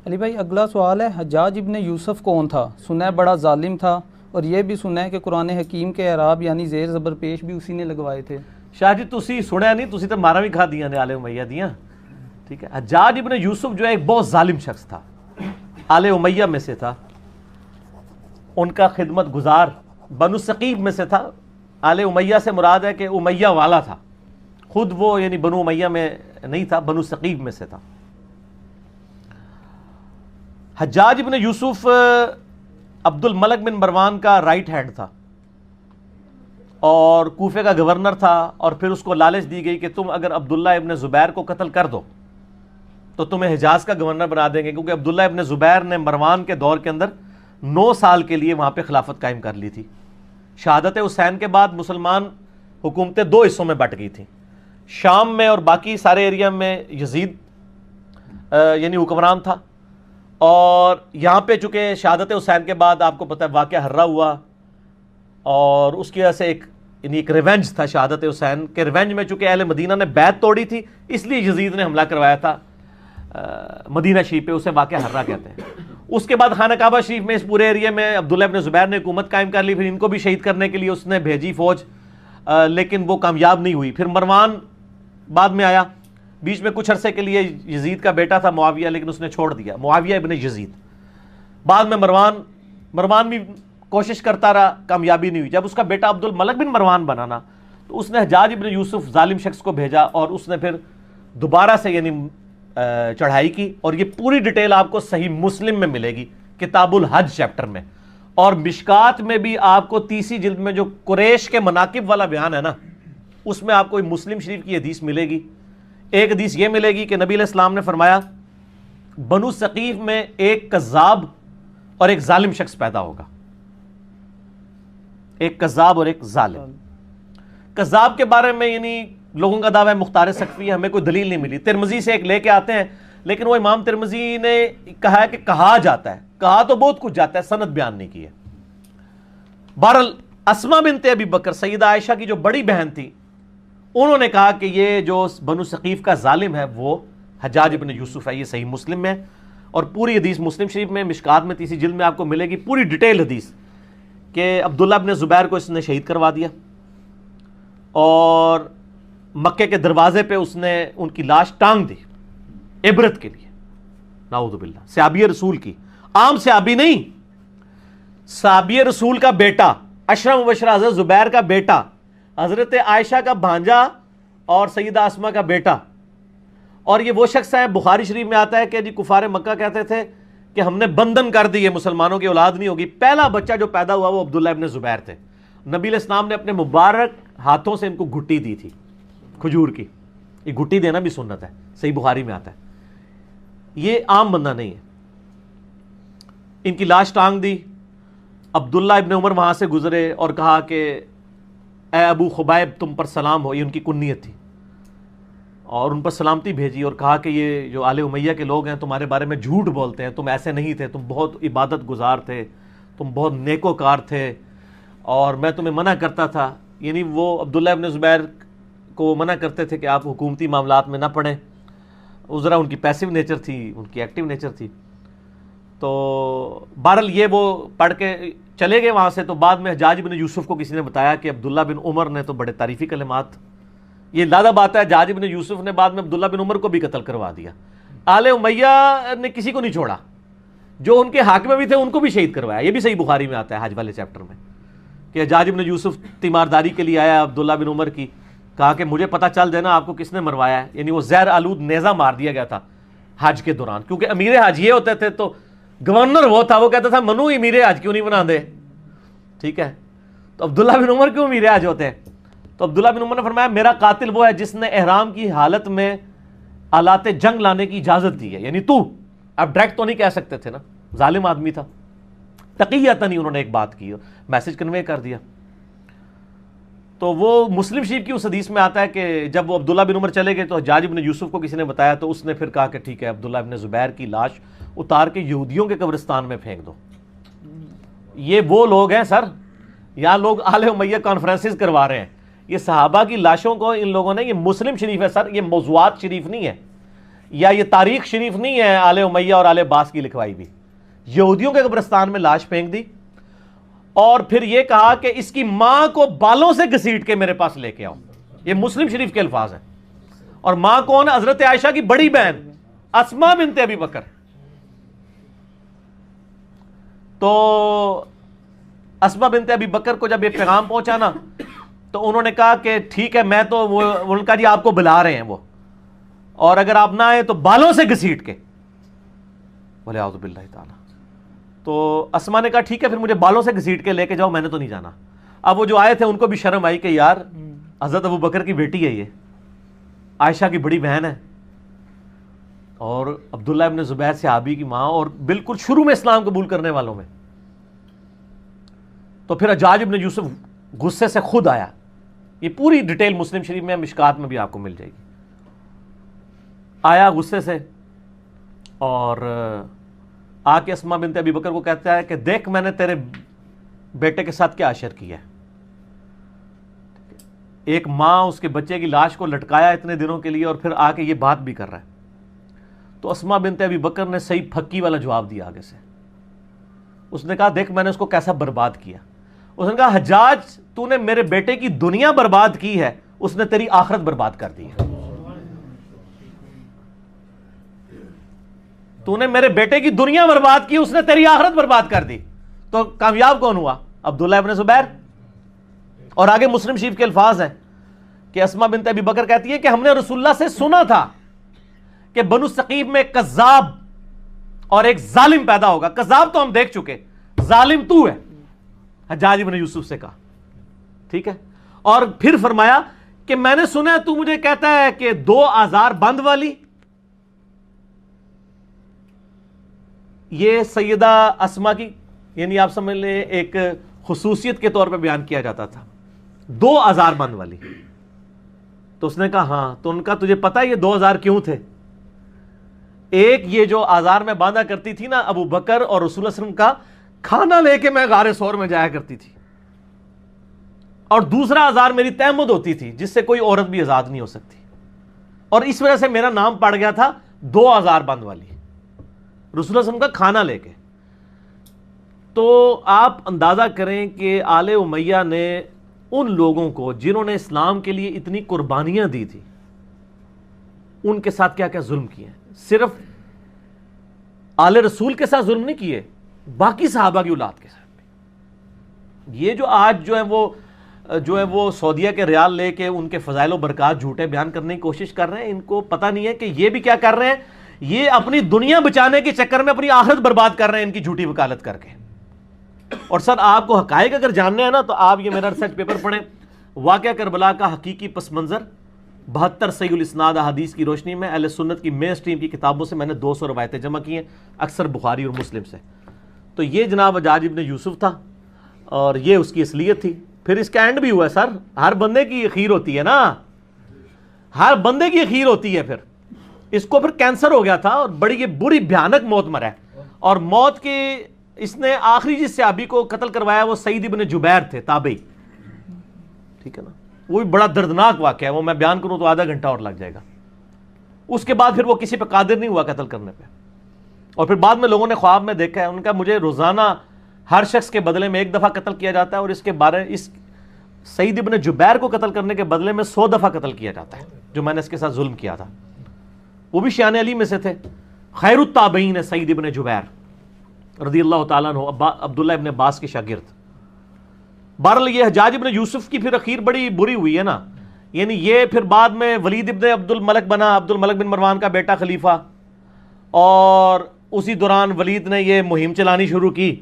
علی بھائی اگلا سوال ہے، حجاج ابن یوسف کون تھا؟ سنا ہے بڑا ظالم تھا، اور یہ بھی سنا ہے کہ قرآن حکیم کے اعراب یعنی زیر زبر پیش بھی اسی نے لگوائے تھے۔ شاہ جی تسی سنیا نہیں، تسی تو مارا بھی کھا دیا نے آل امیہ دیاں، ٹھیک ہے۔ حجاج ابن یوسف جو ہے ایک بہت ظالم شخص تھا، آل امیہ میں سے تھا، ان کا خدمت گزار بنو ثقیف میں سے تھا۔ آل امیہ سے مراد ہے کہ امیہ والا تھا، خود وہ یعنی بنو امیہ میں نہیں تھا، بنو ثقیف میں سے تھا۔ حجاج ابن یوسف عبد الملک بن مروان کا رائٹ ہینڈ تھا اور کوفے کا گورنر تھا، اور پھر اس کو لالچ دی گئی کہ تم اگر عبداللہ ابن زبیر کو قتل کر دو تو تمہیں حجاز کا گورنر بنا دیں گے، کیونکہ عبداللہ ابن زبیر نے مروان کے دور کے اندر 9 سال کے لیے وہاں پہ خلافت قائم کر لی تھی۔ شہادت حسین کے بعد مسلمان حکومتیں 2 حصوں میں بٹ گئی تھیں، شام میں اور باقی سارے ایریا میں یزید یعنی حکمران تھا، اور یہاں پہ چونکہ شہادت حسین کے بعد آپ کو پتہ ہے واقعہ ہررا ہوا، اور اس کی وجہ سے ایک ریونج تھا شہادت حسین کے ریونج میں، چونکہ اہل مدینہ نے بیعت توڑی تھی اس لیے یزید نے حملہ کروایا تھا مدینہ شریف پہ، اسے واقعہ ہررا کہتے ہیں۔ اس کے بعد خانہ کعبہ شریف میں اس پورے ایریا میں عبداللہ ابن زبیر نے حکومت قائم کر لی، پھر ان کو بھی شہید کرنے کے لیے اس نے بھیجی فوج، لیکن وہ کامیاب نہیں ہوئی۔ پھر مروان بعد میں آیا، بیچ میں کچھ عرصے کے لیے یزید کا بیٹا تھا معاویہ، لیکن اس نے چھوڑ دیا، معاویہ ابن یزید۔ بعد میں مروان بھی کوشش کرتا رہا، کامیابی نہیں ہوئی۔ جب اس کا بیٹا عبد الملک بن مروان بنا نا تو اس نے حجاج ابن یوسف ظالم شخص کو بھیجا، اور اس نے پھر دوبارہ سے یعنی چڑھائی کی، اور یہ پوری ڈیٹیل آپ کو صحیح مسلم میں ملے گی کتاب الحج چیپٹر میں، اور مشکات میں بھی آپ کو 30 جلد میں جو قریش کے مناقب والا بیان ہے نا، اس میں آپ کو مسلم شریف کی حدیث ملے گی۔ ایک حدیث یہ ملے گی کہ نبی علیہ السلام نے فرمایا بنو ثقیف میں ایک کذاب اور ایک ظالم شخص پیدا ہوگا، ایک کذاب اور ایک ظالم۔ کذاب کے بارے میں یعنی لوگوں کا دعویٰ ہے مختار سقفی، ہمیں کوئی دلیل نہیں ملی، ترمذی سے ایک لے کے آتے ہیں، لیکن وہ امام ترمذی نے کہا ہے کہ کہا جاتا ہے، کہا تو بہت کچھ جاتا ہے، سند بیان نہیں کی ہے۔ بہرحال اسما بنت ابی بکر سیدہ عائشہ کی جو بڑی بہن تھی، انہوں نے کہا کہ یہ جو بنو ثقیف کا ظالم ہے وہ حجاج ابن یوسف ہے، یہ صحیح مسلم میں، اور پوری حدیث مسلم شریف میں مشکات میں 30 جلد میں آپ کو ملے گی پوری ڈیٹیل حدیث کہ عبداللہ ابن زبیر کو اس نے شہید کروا دیا، اور مکے کے دروازے پہ اس نے ان کی لاش ٹانگ دی عبرت کے لیے، نعوذ باللہ، صحابی رسول کی، عام صحابی نہیں، صحابی رسول کا بیٹا، اشرف مبشرہ حضرت زبیر کا بیٹا، حضرت عائشہ کا بھانجا اور سیدہ اسما کا بیٹا۔ اور یہ وہ شخص ہے، بخاری شریف میں آتا ہے کہ جی کفار مکہ کہتے تھے کہ ہم نے بندھن کر دی، یہ مسلمانوں کی اولاد نہیں ہوگی۔ پہلا بچہ جو پیدا ہوا وہ عبداللہ ابن زبیر تھے۔ نبی علیہ السلام نے اپنے مبارک ہاتھوں سے ان کو گھٹی دی تھی کھجور کی، یہ گھٹی دینا بھی سنت ہے، صحیح بخاری میں آتا ہے، یہ عام بندہ نہیں ہے۔ ان کی لاش ٹانگ دی، عبداللہ ابن عمر وہاں سے گزرے اور کہا کہ اے ابو خبیب تم پر سلام ہو، یہ ان کی کنیت تھی، اور ان پر سلامتی بھیجی اور کہا کہ یہ جو آل امیہ کے لوگ ہیں تمہارے بارے میں جھوٹ بولتے ہیں، تم ایسے نہیں تھے، تم بہت عبادت گزار تھے، تم بہت نیکوکار تھے، اور میں تمہیں منع کرتا تھا، یعنی وہ عبداللہ ابن زبیر کو منع کرتے تھے کہ آپ حکومتی معاملات میں نہ پڑیں، ذرا ان کی پیسو نیچر تھی، ان کی ایکٹیو نیچر تھی۔ تو بہرحال یہ وہ پڑھ کے چلے گئے وہاں سے، تو بعد میں حجاج بن یوسف کو کسی نے بتایا کہ عبداللہ بن عمر نے تو بڑے تعریفی کلمات، یہ لادہ بات ہے، حجاج بن یوسف نے بعد میں عبداللہ بن عمر کو بھی قتل کروا دیا۔ آل امیہ نے کسی کو نہیں چھوڑا، جو ان کے حاکم بھی تھے ان کو بھی شہید کروایا، یہ بھی صحیح بخاری میں آتا ہے حج والے چیپٹر میں کہ حجاج بن یوسف تیمارداری کے لیے آیا عبداللہ بن عمر کی، کہا کہ مجھے پتہ چل دینا آپ کو کس نے مروایا ہے، یعنی وہ زہر آلود نیزہ مار دیا گیا تھا حج کے دوران، کیونکہ امیر حج یہ ہوتے تھے، تو گورنر وہ تھا، وہ کہتا تھا منو امیر حج کیوں نہیں بنا دے، ٹھیک ہے، تو عبداللہ بن عمر کیوں امیر حج ہوتے ہیں؟ تو عبداللہ بن عمر نے فرمایا میرا قاتل وہ ہے جس نے احرام کی حالت میں آلات جنگ لانے کی اجازت دی ہے، یعنی تو اب ڈائریکٹ تو نہیں کہہ سکتے تھے نا، ظالم آدمی تھا، تقیۃً انہوں نے ایک بات کی، میسج کنوے کر دیا۔ تو وہ مسلم شریف کی اس حدیث میں آتا ہے کہ جب وہ عبداللہ بن عمر چلے گئے تو حجاج بن یوسف کو کسی نے بتایا، تو اس نے پھر کہا کہ ٹھیک ہے عبداللہ بن زبیر کی لاش اتار کے یہودیوں کے قبرستان میں پھینک دو۔ یہ وہ لوگ ہیں سر، یہاں لوگ آل امیہ کانفرنسز کروا رہے ہیں، یہ صحابہ کی لاشوں کو ان لوگوں نے، یہ مسلم شریف ہے سر، یہ موضوعات شریف نہیں ہے، یا یہ تاریخ شریف نہیں ہے آل امیہ اور آل عباس کی لکھوائی بھی. یہودیوں کے قبرستان میں لاش پھینک دی اور پھر یہ کہا کہ اس کی ماں کو بالوں سے گھسیٹ کے میرے پاس لے کے آؤ. یہ مسلم شریف کے الفاظ ہیں. اور ماں کون ہے؟ حضرت عائشہ کی بڑی بہن اسماء بنت ابی بکر. تو اسماء بنت ابی بکر کو جب یہ پیغام پہنچا نا تو انہوں نے کہا کہ ٹھیک ہے میں تو ان کا جی آپ کو بلا رہے ہیں وہ, اور اگر آپ نہ آئے تو بالوں سے گھسیٹ کے. بولے اعوذ باللہ تعالی. تو اسماء نے کہا ٹھیک ہے پھر مجھے بالوں سے گھسیٹ کے لے کے جاؤ, میں نے تو نہیں جانا. اب وہ جو آئے تھے ان کو بھی شرم آئی کہ یار حضرت ابو بکر کی بیٹی ہے, یہ عائشہ کی بڑی بہن ہے, اور عبداللہ ابن زبیر صحابی کی ماں, اور بالکل شروع میں اسلام قبول کرنے والوں میں. تو پھر حجاج ابن یوسف غصے سے خود آیا. یہ پوری ڈیٹیل مسلم شریف میں, مشکات میں بھی آپ کو مل جائے گی. آیا غصے سے اور آ کے اسماء بنت ابی بکر کو کہتا ہے کہ دیکھ میں نے تیرے بیٹے کے ساتھ کیا اشر کیا ہے. ایک ماں اس کے بچے کی لاش کو لٹکایا اتنے دنوں کے لیے اور پھر آ کے یہ بات بھی کر رہا ہے. تو اسماء بنت ابی بکر نے صحیح پھکی والا جواب دیا آگے سے. اس نے کہا دیکھ میں نے اس کو کیسا برباد کیا. اس نے کہا حجاج تو نے میرے بیٹے کی دنیا برباد کی ہے, اس نے تیری آخرت برباد کر دی ہے. تو نے میرے بیٹے کی دنیا برباد کی, اس نے تیری آخرت برباد کر دی. تو کامیاب کون ہوا؟ عبداللہ ابن زبیر. اور آگے مسلم شریف کے الفاظ ہیں کہ اسماء بنت ابی بکر کہتی ہے کہ ہم نے رسول اللہ سے سنا تھا کہ بنو ثقیف میں ایک کذاب اور ایک ظالم پیدا ہوگا. کذاب تو ہم دیکھ چکے, ظالم تو ہے. حجاج ابن یوسف سے کہا ٹھیک ہے. اور پھر فرمایا کہ میں نے سنا ہے تو مجھے کہتا ہے کہ 2 آزار بند والی. یہ سیدہ اسماء کی یعنی آپ سمجھ لیں ایک خصوصیت کے طور پہ بیان کیا جاتا تھا, 2 آزار بند والی. تو اس نے کہا ہاں. تو ان کا تجھے پتا یہ 2 آزار کیوں تھے؟ ایک یہ جو آزار میں باندھا کرتی تھی نا ابو بکر اور رسول اللہ صلی اللہ علیہ وسلم کا کھانا لے کے میں غار ثور میں جایا کرتی تھی, اور دوسرا آزار میری تہمت ہوتی تھی جس سے کوئی عورت بھی آزاد نہیں ہو سکتی, اور اس وجہ سے میرا نام پڑ گیا تھا 2 آزار بند والی, رسول اللہ صلی اللہ علیہ وسلم کا کھانا لے کے. تو آپ اندازہ کریں کہ آل امیہ نے ان لوگوں کو جنہوں نے اسلام کے لیے اتنی قربانیاں دی تھی ان کے ساتھ کیا کیا ظلم کیے ہیں. صرف آل رسول کے ساتھ ظلم نہیں کیے, باقی صحابہ کی اولاد کے ساتھ بھی. یہ جو آج جو ہے وہ سعودیہ کے ریال لے کے ان کے فضائل و برکات جھوٹے بیان کرنے کی کوشش کر رہے ہیں, ان کو پتہ نہیں ہے کہ یہ بھی کیا کر رہے ہیں, یہ اپنی دنیا بچانے کے چکر میں اپنی آخرت برباد کر رہے ہیں ان کی جھوٹی وکالت کر کے. اور سر آپ کو حقائق اگر جاننے ہیں نا تو آپ یہ میرا ریسرچ پیپر پڑھیں, واقعہ کربلا کا حقیقی پس منظر 72 صحیح الاسناد احادیث کی روشنی میں. اہل سنت کی مین اسٹریم کی کتابوں سے میں نے 200 روایتیں جمع کی ہیں, اکثر بخاری اور مسلم سے. تو یہ جناب حجاج ابن یوسف تھا اور یہ اس کی اصلیت تھی. پھر اس کا اینڈ بھی ہوا ہے سر. ہر بندے کی اخیر ہوتی ہے نا, ہر بندے کی اخیر ہوتی ہے. پھر اس کو پھر کینسر ہو گیا تھا اور بڑی یہ بری بھیانک موت مرا ہے. اور موت کی اس نے آخری جس صحابی کو قتل کروایا وہ سعید ابن جبیر تھے, تابعی. ٹھیک ہے نا, وہ بھی بڑا دردناک واقعہ ہے, وہ میں بیان کروں تو آدھا گھنٹہ اور لگ جائے گا. اس کے بعد پھر وہ کسی پہ قادر نہیں ہوا قتل کرنے پہ. اور پھر بعد میں لوگوں نے خواب میں دیکھا ہے, ان کا مجھے روزانہ ہر شخص کے بدلے میں 1 دفعہ قتل کیا جاتا ہے, اور اس کے بارے اس سعید ابن جبیر کو قتل کرنے کے بدلے میں 100 دفعہ قتل کیا جاتا ہے جو میں نے اس کے ساتھ ظلم کیا تھا. وہ بھی شیان علی میں سے تھے, خیر التابعین ہے سعید ابن جبیر رضی اللہ تعالیٰ عنہ, عبداللہ ابن عباس کے شاگرد. بہرحال یہ حجاج ابن یوسف کی پھر اخیر بڑی بری ہوئی ہے نا, یعنی یہ پھر بعد میں ولید ابن عبد الملک بنا, عبد الملک بن مروان کا بیٹا خلیفہ, اور اسی دوران ولید نے یہ مہم چلانی شروع کی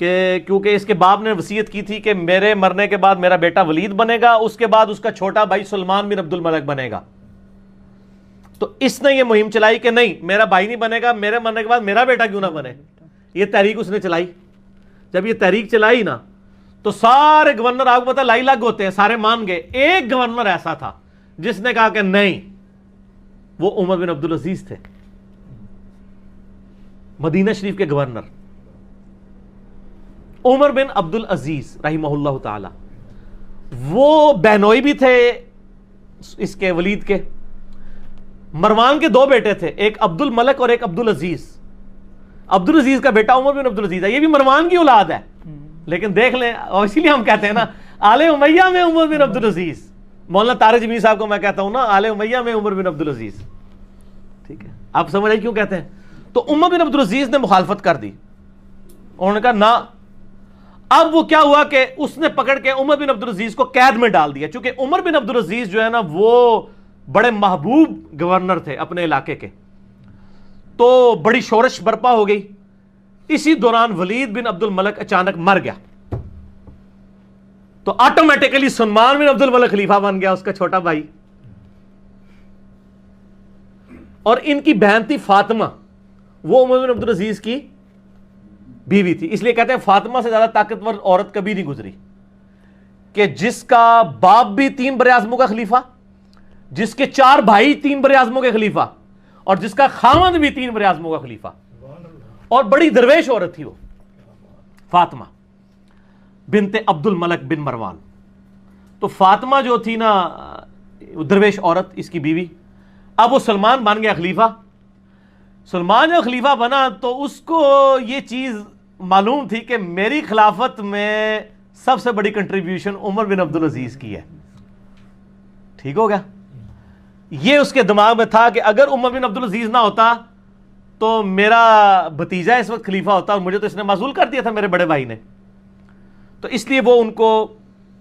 کہ کیونکہ اس کے باپ نے وصیت کی تھی کہ میرے مرنے کے بعد میرا بیٹا ولید بنے گا, اس کے بعد اس کا چھوٹا بھائی سلمان بن عبد الملک بنے گا. تو اس نے یہ مہم چلائی کہ نہیں میرا بھائی نہیں بنے گا, میرے مرنے کے بعد میرا بیٹا کیوں نہ بنے. یہ تحریک اس نے چلائی. جب یہ تحریک چلائی نا تو سارے گورنر آپ کو پتا لائی لگ ہوتے ہیں, سارے مان گئے. ایک گورنر ایسا تھا جس نے کہا کہ نہیں, وہ عمر بن عبد العزیز تھے, مدینہ شریف کے گورنر عمر بن عبد العزیز رحمہ اللہ تعالی. وہ بہنوئی بھی تھے اس کے ولید کے, مروان کے دو بیٹے تھے, ایک عبد الملک اور ایک عبد العزیز. عبد العزیز کا بیٹا عمر بن عبد العزیز ہے, یہ بھی مروان کی اولاد ہے. لیکن دیکھ لیں, اور اسی لیے ہم کہتے ہیں نا آل امیہ میں عمر بن عبد العزیز. مولانا طارق جمیل صاحب کو میں کہتا ہوں نا آل امیہ میں عمر بن عبد العزیز. ٹھیک ہے, آپ سمجھ رہے کیوں کہتے ہیں. تو عمر بن عبد العزیز نے مخالفت کر دی, انہوں نے کہا نہ. اب وہ کیا ہوا کہ اس نے پکڑ کے عمر بن عبد العزیز کو قید میں ڈال دیا, چونکہ عمر بن عبد العزیز جو ہے نا وہ بڑے محبوب گورنر تھے اپنے علاقے کے, تو بڑی شورش برپا ہو گئی. اسی دوران ولید بن عبد الملک اچانک مر گیا, تو آٹومیٹیکلی سلمان بن عبد الملک خلیفہ بن گیا, اس کا چھوٹا بھائی. اور ان کی بہن تھی فاطمہ, وہ عمر بن عبد العزیز کی بیوی تھی. اس لیے کہتے ہیں فاطمہ سے زیادہ طاقتور عورت کبھی نہیں گزری, کہ جس کا باپ بھی 3 براعظموں کا خلیفہ, جس کے 4 بھائی 3 براعظموں کے خلیفہ, اور جس کا خاوند بھی 3 براعظموں کا خلیفہ. اور بڑی درویش عورت تھی وہ فاطمہ بنت عبد الملک بن مروان. تو فاطمہ جو تھی نا درویش عورت, اس کی بیوی. اب وہ سلمان بن گیا خلیفہ. سلمان جب خلیفہ بنا تو اس کو یہ چیز معلوم تھی کہ میری خلافت میں سب سے بڑی کنٹریبیوشن عمر بن عبد العزیز کی ہے. ٹھیک ہو گیا. یہ اس کے دماغ میں تھا کہ اگر عمر بن عبد العزیز نہ ہوتا تو میرا بھتیجا اس وقت خلیفہ ہوتا, اور مجھے تو اس نے معزول کر دیا تھا میرے بڑے بھائی نے. تو اس لیے وہ ان کو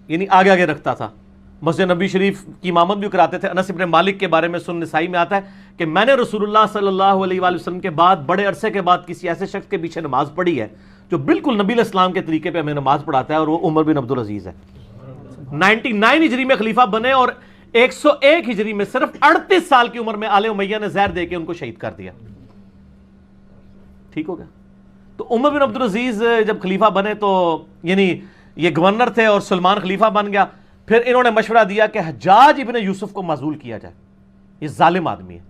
یعنی آگے آگے رکھتا تھا. مسجد نبی شریف کی امامت بھی کراتے تھے. انس بن مالک کے بارے میں سنن نسائی میں آتا ہے کہ میں نے رسول اللہ صلی اللہ علیہ وآلہ وسلم کے بعد بڑے عرصے کے بعد کسی ایسے شخص کے پیچھے نماز پڑھی ہے جو بالکل نبی علیہ السلام کے طریقے پہ ہمیں نماز پڑھاتا ہے, اور وہ عمر بن عبد العزیز ہے. 99 ہجری میں خلیفہ بنے, اور 101 ہجری میں صرف 38 سال کی عمر میں آل امیہ نے زہر دے کے ان کو شہید کر دیا. ٹھیک ہو گیا. تو عمر بن عبد العزیز جب خلیفہ بنے تو یعنی یہ گورنر تھے اور سلمان خلیفہ بن گیا. پھر انہوں نے مشورہ دیا کہ حجاج ابن یوسف کو معزول کیا جائے, یہ ظالم آدمی ہے.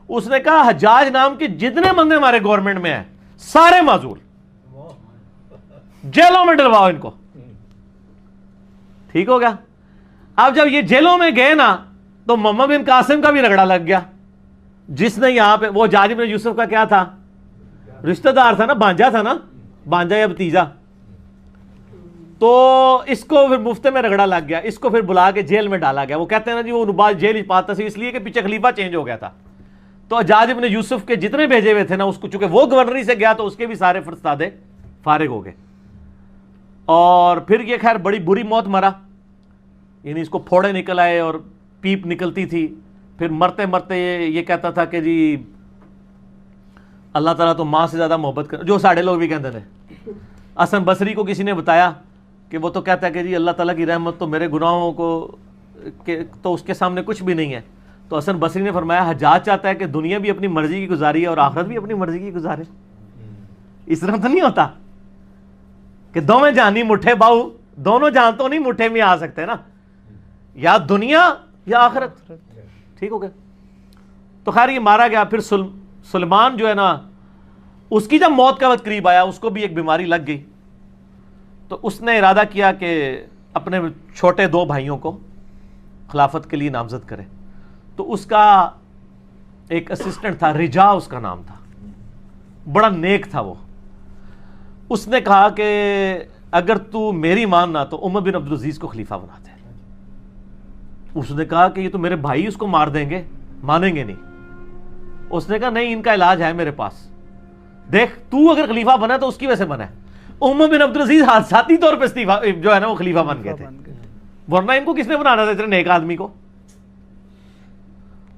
اس نے کہا حجاج نام کے جتنے بندے ہمارے گورنمنٹ میں ہیں سارے معزول, جیلوں میں ڈلواؤ ان کو. ٹھیک ہو گیا. اب جب یہ جیلوں میں گئے نا تو محمد بن قاسم کا بھی رگڑا لگ گیا, جس نے یہاں پہ, وہ حجاج ابن یوسف کا کیا تھا, رشتہ دار تھا نا, بانجا تھا نا, بانجا یا بھتیجا. تو اس کو پھر مفتے میں رگڑا لگ گیا, اس کو پھر بلا کے جیل میں ڈالا گیا. وہ کہتے ہیں نا جی وہ نباز جیل ہی پاتا سی, اس لیے کہ پیچھے خلیفہ چینج ہو گیا تھا. تو حجاج ابن یوسف کے جتنے بھیجے ہوئے تھے نا, اس کو چونکہ وہ گورنری سے گیا تو اس کے بھی سارے فرستادے فارغ ہو گئے. اور پھر یہ خیر بڑی بری موت مرا, یعنی اس کو پھوڑے نکل آئے اور پیپ نکلتی تھی. پھر مرتے مرتے یہ کہتا تھا کہ جی اللہ تعالیٰ تو ماں سے زیادہ محبت کر, جو ساڑھے لوگ بھی کہتے تھے. حسن بصری کو کسی نے بتایا کہ وہ تو کہتا ہے کہ جی اللہ تعالیٰ کی رحمت تو میرے گناہوں کو تو اس کے سامنے کچھ بھی نہیں ہے. تو حسن بصری نے فرمایا حجاج چاہتا ہے کہ دنیا بھی اپنی مرضی کی گزاری ہے اور آخرت بھی اپنی مرضی کی گزارے. اس طرح تو نہیں ہوتا کہ دونوں جہانی مٹھے باؤ, دونوں جہان تو نہیں مٹھے میں آ سکتے نا, یا دنیا یا آخرت. ٹھیک ہو گیا. تو خیر یہ مارا گیا. پھر سلمان جو ہے نا, اس کی جب موت کا وقت قریب آیا اس کو بھی ایک بیماری لگ گئی. تو اس نے ارادہ کیا کہ اپنے چھوٹے 2 بھائیوں کو خلافت کے لیے نامزد کرے. تو اس کا ایک اسسٹنٹ تھا, رجا اس کا نام تھا, بڑا نیک تھا وہ. اس نے کہا کہ اگر تو میری ماننا تو عمر بن عبد العزیز کو خلیفہ بنا دے. اس نے کہا کہ یہ تو میرے بھائی اس کو مار دیں گے, مانیں گے نہیں. اس نے کہا نہیں, ان کا علاج ہے میرے پاس, دیکھ تو اگر خلیفہ بنا تو اس کی وجہ سے بنا ہے. عمر بن عبد العزیز حادثاتی طور پہ جو ہے نا وہ خلیفہ بن گئے تھے, ورنہ ان کو کس نے بنانا تھا اتنے نیک آدمی کو.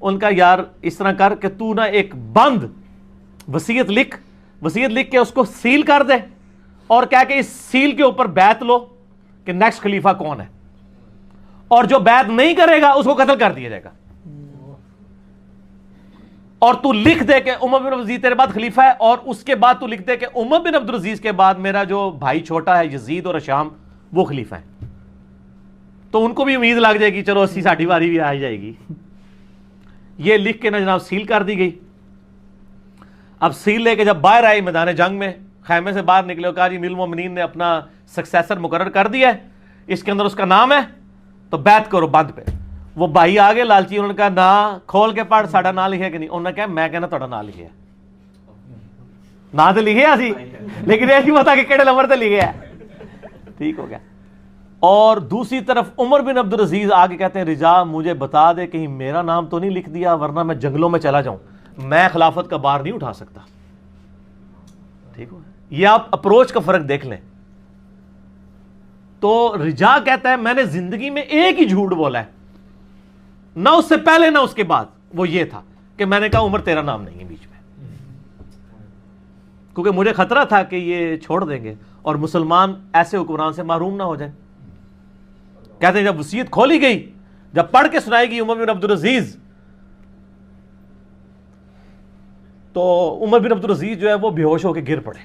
ان کا یار اس طرح کر کہ تو نا ایک بند وصیت لکھ کے اس کو سیل کر دے, اور کہہ کہ اس سیل کے اوپر بیعت لو کہ نیکسٹ خلیفہ کون ہے, اور جو بیعت نہیں کرے گا اس کو قتل کر دیا جائے گا. اور تو لکھ دے کہ عمر بن عبد العزیز تیرے بعد خلیفہ ہے, اور اس کے بعد تو لکھ دے کہ عمر بن عبد العزیز کے بعد میرا جو بھائی چھوٹا ہے یزید اور شام وہ خلیفہ ہے. تو ان کو بھی امید لگ جائے گی چلو 80-60 باری بھی آ جائے گی. یہ لکھ کے نا جناب سیل کر دی گئی. اب سیل لے کے جب باہر آئے میدان جنگ میں, خیمے سے باہر نکلے اور کہا جی امیر المومنین نے اپنا سکسیسر مقرر کر دیا ہے, اس کے اندر اس کا نام ہے, تو بیعت کرو بند پہ. وہ بھائی آگے لالچی, انہوں نے کہا نہ کھول کے پڑھ ساڈا نام لکھے کہ نہیں, انہوں نے کہا میں کہنا تہاڈا نام لکھیا نہ تو لکھیا سی لیکن یہ نہیں پتا کہ کہڑے نمبر تے لکھیا ہے. ٹھیک ہو گیا. اور دوسری طرف عمر بن عبد العزیز آگے کہتے ہیں رجا مجھے بتا دے کہیں میرا نام تو نہیں لکھ دیا ورنہ میں جنگلوں میں چلا جاؤں, میں خلافت کا بار نہیں اٹھا سکتا. ٹھیک ہو, یہ آپ اپروچ کا فرق دیکھ لیں. تو رجا کہتا ہے میں نے زندگی میں ایک ہی جھوٹ بولا ہے, نہ اس سے پہلے نہ اس کے بعد, وہ یہ تھا کہ میں نے کہا عمر تیرا نام نہیں ہے بیچ میں, کیونکہ مجھے خطرہ تھا کہ یہ چھوڑ دیں گے اور مسلمان ایسے حکمران سے محروم نہ ہو جائیں. کہتے ہیں جب وصیت کھولی گئی, جب پڑھ کے سنائی گئی عمر بن عبد العزیز, تو عمر بن عبد العزیز جو ہے وہ بے ہوش ہو کے گر پڑے.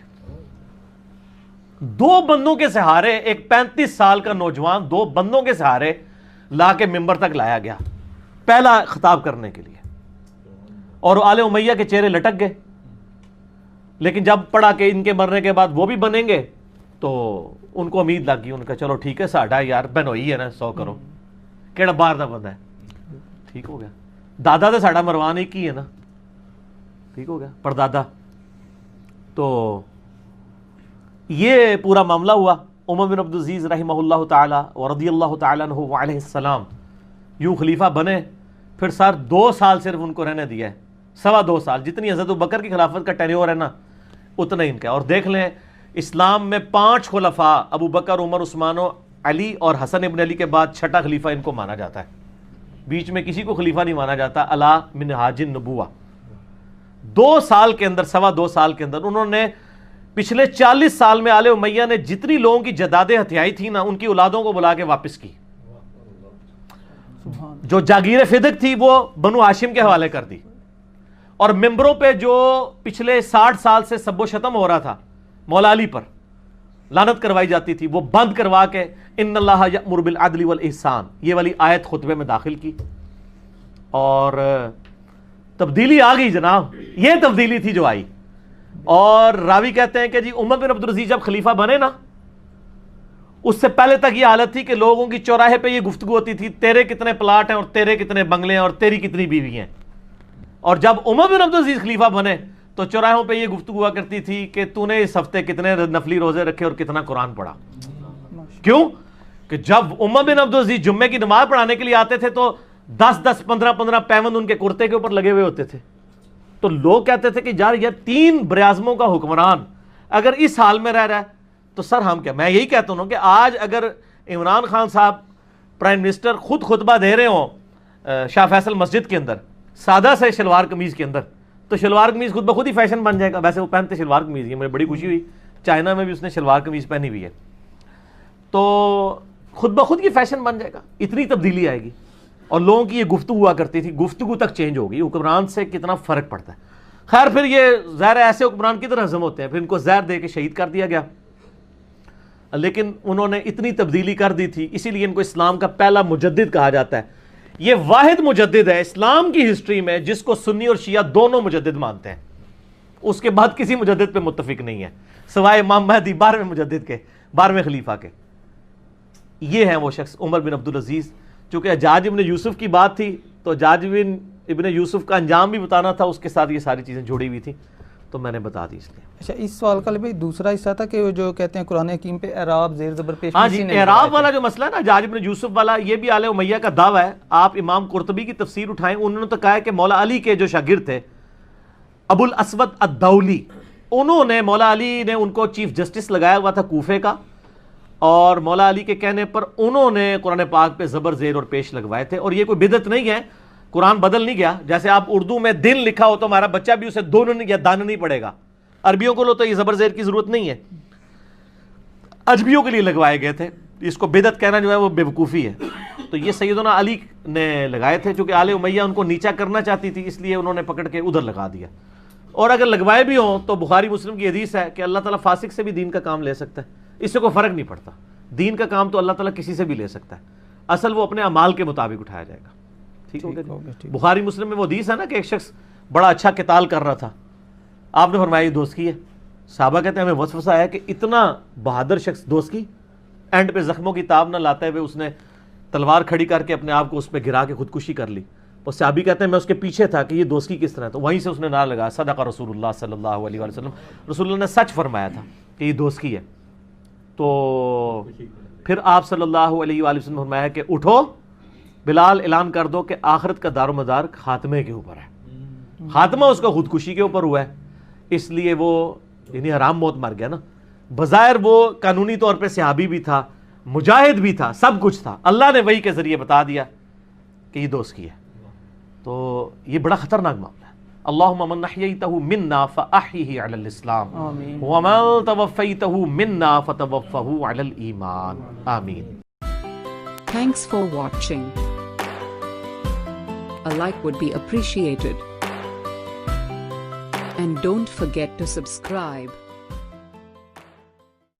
دو بندوں کے سہارے, ایک 35 سال کا نوجوان 2 بندوں کے سہارے لا کے ممبر تک لایا گیا پہلا خطاب کرنے کے لیے, اور آل امیہ کے چہرے لٹک گئے. لیکن جب پڑھا کہ ان کے مرنے کے بعد وہ بھی بنیں گے تو ان کو امید لگ گئی, ان کا چلو ٹھیک ہے ساڈا یار بہنوئی ہے نا 100 کرو کیڑا باہر دا بندہ ہے. ٹھیک ہو گیا. دادا تو ساڈا مروان ایک ہی ہے نا. ٹھیک ہو گیا, پردادا. تو یہ پورا معاملہ ہوا. عمر بن عبد العزیز رحمہ اللہ تعالی ورضی اللہ تعالی عنہ وعلیہ السلام یوں خلیفہ بنے. پھر سر 2 سال صرف ان کو رہنے دیا ہے, 2.25 سال, جتنی حضرت ابوبکر کی خلافت کا ٹینیور ہے نا اتنا ہی ان کا. اور دیکھ لیں اسلام میں 5 خلفاء ابو بکر, عمر, عثمان و علی اور حسن ابن علی کے بعد چھٹا خلیفہ ان کو مانا جاتا ہے. بیچ میں کسی کو خلیفہ نہیں مانا جاتا. علا منہاج النبوہ. 2 سال کے اندر, 2.25 سال کے اندر انہوں نے پچھلے 40 سال میں آل امیہ نے جتنی لوگوں کی جدادیں ہتھیائی تھی نا ان کی اولادوں کو بلا کے واپس کی. جو جاگیر فدق تھی وہ بنو ہاشم کے حوالے کر دی, اور ممبروں پہ جو پچھلے 60 سال سے سب و شتم ہو رہا تھا مولا علی پر, لعنت کروائی جاتی تھی, وہ بند کروا کے ان اللہ یأمر بالعدل والاحسان یہ والی آیت خطبے میں داخل کی. اور تبدیلی آ گئی جناب, یہ تبدیلی تھی جو آئی. اور راوی کہتے ہیں کہ جی عمر بن عبد العزیز جب خلیفہ بنے نا اس سے پہلے تک یہ حالت تھی کہ لوگوں کی چوراہے پہ یہ گفتگو ہوتی تھی تیرے کتنے پلاٹ ہیں اور تیرے کتنے بنگلے ہیں اور تیری کتنی بیوی ہیں. اور جب عمر بن عبد العزیز خلیفہ بنے تو چوراہوں پہ یہ گفتگو ہوا کرتی تھی کہ تو نے اس ہفتے کتنے نفلی روزے رکھے اور کتنا قرآن پڑھا. کیوں کہ جب عمر بن عبد العزیز جمعے کی نماز پڑھانے کے لیے آتے تھے تو 10 15 پیوند ان کے کرتے کے اوپر لگے ہوئے ہوتے تھے. تو لوگ کہتے تھے کہ یار یہ 3 براعظموں کا حکمران اگر اس حال میں رہ رہا ہے تو سر ہم کیا. میں یہی کہتا ہوں کہ آج اگر عمران خان صاحب پرائم منسٹر خود خطبہ دے رہے ہوں شاہ فیصل مسجد کے اندر سادہ سے شلوار قمیض کے اندر, تو شلوار قمیض خود بخود ہی فیشن بن جائے گا. ویسے وہ پہنتے شلوار قمیض, یہ مجھے بڑی خوشی ہوئی چائنا میں بھی اس نے شلوار قمیض پہنی ہوئی ہے, تو خود بخود کی فیشن بن جائے گا. اتنی تبدیلی آئے گی. اور لوگوں کی یہ گفتگو ہوا کرتی تھی, گفتگو تک چینج ہوگی. حکمران سے کتنا فرق پڑتا ہے. خیر پھر یہ زہر ایسے حکمران کدھر ہضم ہوتے ہیں, پھر ان کو زہر دے کے شہید کر دیا گیا. لیکن انہوں نے اتنی تبدیلی کر دی تھی, اسی لیے ان کو اسلام کا پہلا مجدد کہا جاتا ہے. یہ واحد مجدد ہے اسلام کی ہسٹری میں جس کو سنی اور شیعہ دونوں مجدد مانتے ہیں. اس کے بعد کسی مجدد پہ متفق نہیں ہے سوائے امام مہدی 12ویں مجدد کے, 12ویں خلیفہ کے. یہ ہیں وہ شخص عمر بن عبد العزیز. چونکہ حجاج ابن یوسف کی بات تھی تو حجاج ابن یوسف کا انجام بھی بتانا تھا, اس کے ساتھ یہ ساری چیزیں جڑی ہوئی تھیں تو میں نے بتا دی اس لیے. اچھا اس سوال کا بھائی دوسرا حصہ تھا کہ جو کہتے ہیں قرآن حکیم پہ اعراب زیر زبر پیش. ہاں جی, اعراب والا جو مسئلہ ہے نا حجاج ابن یوسف والا, یہ بھی آل امیہ کا دعویٰ ہے. آپ امام قرطبی کی تفسیر اٹھائیں, انہوں نے تو کہا ہے کہ مولا علی کے جو شاگرد تھے ابو الاسود الدولی, انہوں نے مولا علی نے ان کو چیف جسٹس لگایا ہوا تھا کوفے کا, اور مولا علی کے کہنے پر انہوں نے قرآن پاک پہ زبر زیر اور پیش لگوائے تھے. اور یہ کوئی بدعت نہیں ہے, قرآن بدل نہیں گیا. جیسے آپ اردو میں دن لکھا ہو تو ہمارا بچہ بھی اسے دون یا دان نہیں پڑھے گا. عربیوں کو تو یہ زبر زیر کی ضرورت نہیں ہے, اجمیوں کے لیے لگوائے گئے تھے. اس کو بدعت کہنا جو ہے وہ بے وقوفی ہے. تو یہ سیدنا علی نے لگائے تھے, چونکہ آل امیہ ان کو نیچا کرنا چاہتی تھی اس لیے انہوں نے پکڑ کے ادھر لگا دیا. اور اگر لگوائے بھی ہوں تو بخاری مسلم کی حدیث ہے کہ اللہ تعالیٰ فاسق سے بھی دین کا کام لے سکتا ہے, اس سے کوئی فرق نہیں پڑتا. دین کا کام تو اللہ تعالیٰ کسی سے بھی لے سکتا ہے, اصل وہ اپنے اعمال کے مطابق اٹھایا جائے گا. ٹھیک ہو گیا. بخاری مسلم میں وہ حدیث ہے نا کہ ایک شخص بڑا اچھا قتال کر رہا تھا, آپ نے فرمایا دوستگی ہے. صحابہ کہتے ہیں ہمیں وسوسہ ہے کہ اتنا بہادر شخص دوستگی, اینڈ پہ زخموں کی تاب نہ لاتے ہوئے اس نے تلوار کھڑی کر کے اپنے آپ کو اس پہ گرا کے خودکشی کر لی. وہ صحابی کہتے ہیں میں اس کے پیچھے تھا کہ یہ دوستی کس طرح ہے, تو وہیں سے اس نے نعرہ لگایا صدق رسول اللہ صلی اللہ علیہ وسلم, رسول اللہ نے سچ فرمایا تھا کہ یہ دوستی ہے. تو پھر آپ صلی اللہ علیہ وآلہ وسلم نے فرمایا کہ اٹھو بلال, اعلان کر دو کہ آخرت کا دار و مدار خاتمے کے اوپر ہے. خاتمہ اس کا خودکشی کے اوپر ہوا ہے, اس لیے وہ یعنی حرام موت مر گیا نا. بظاہر وہ قانونی طور پہ صحابی بھی تھا, مجاہد بھی تھا, سب کچھ تھا, اللہ نے وحی کے ذریعے بتا دیا کہ یہ دوست کی ہے. تو یہ بڑا خطرناک معاملہ ہے. اللہم من احییتہ منا فاحیہ علی الاسلام ومن توفیتہ منا فتوفہ علی الایمان. آمین. Thanks for watching. A like would be appreciated. And don't forget to subscribe.